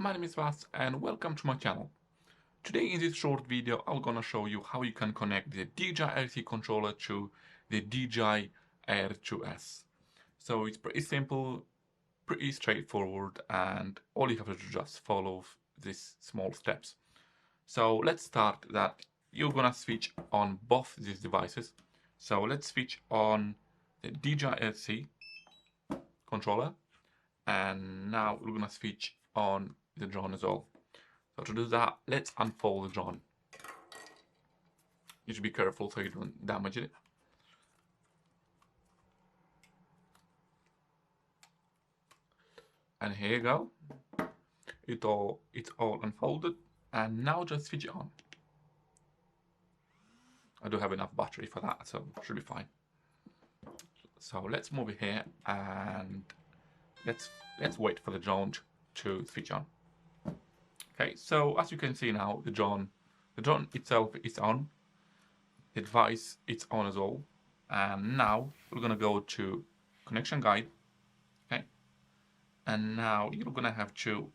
my name is Vas and welcome to my channel. Today in this short video I'm gonna show you how you can connect the DJI RC controller to the DJI Air 2S. So it's pretty simple, pretty straightforward, and all you have to do is just follow these small steps. So let's start that you're gonna switch on both these devices. So let's switch on the DJI RC controller, and now we're gonna switch on the drone as well. So to do that, let's unfold the drone. You should be careful so you don't damage it. And here you go. It's all unfolded, and now just switch it on. I do have enough battery for that, so it should be fine. So let's move it here and let's wait for the drone to switch on. Okay, so as you can see now, the drone itself is on, the device is on as well, and now we're gonna go to connection guide. Okay, and now you're gonna have to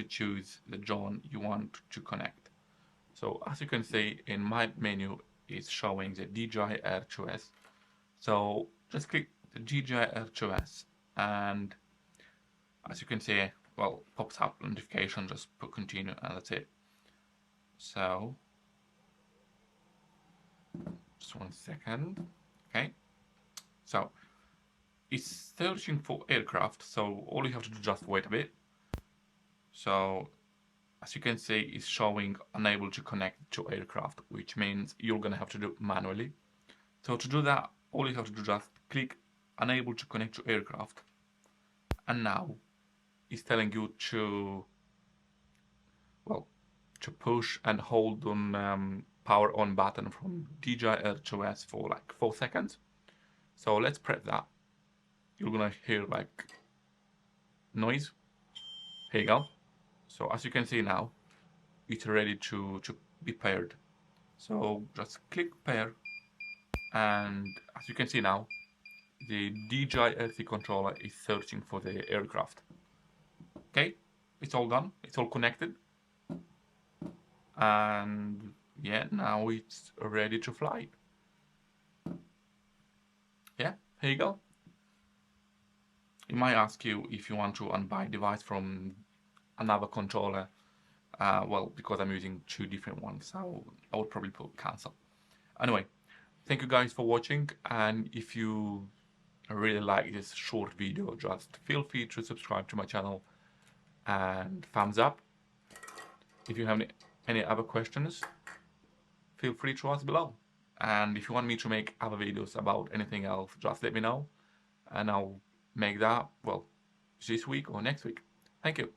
choose the drone you want to connect. So as you can see, in my menu is showing the DJI Air 2S. So just click the DJI Air 2S, and as you can see, well, pops up notification, just put continue and that's it. So just 1 second. Okay, so it's searching for aircraft, so all you have to do is just wait a bit. So as you can see, it's showing unable to connect to aircraft, which means you're gonna have to do it manually. So to do that, all you have to do is just click unable to connect to aircraft, and now it's telling you to push and hold on power on button from DJI Air 2S for like 4 seconds. So let's press that. You're gonna hear like noise. Here you go. So as you can see now, it's ready to be paired. So just click pair, and as you can see now, the DJI RC controller is searching for the aircraft. Okay, it's all done, it's all connected, and yeah, now it's ready to fly. Yeah, here you go. It might ask you if you want to unbind device from another controller. Well, because I'm using 2 different ones, so I would probably put cancel. Anyway, thank you guys for watching, and if you really like this short video, just feel free to subscribe to my channel and thumbs up. If you have any other questions, feel free to ask below. And if you want me to make other videos about anything else, just let me know, and I'll make that, well, this week or next week. Thank you.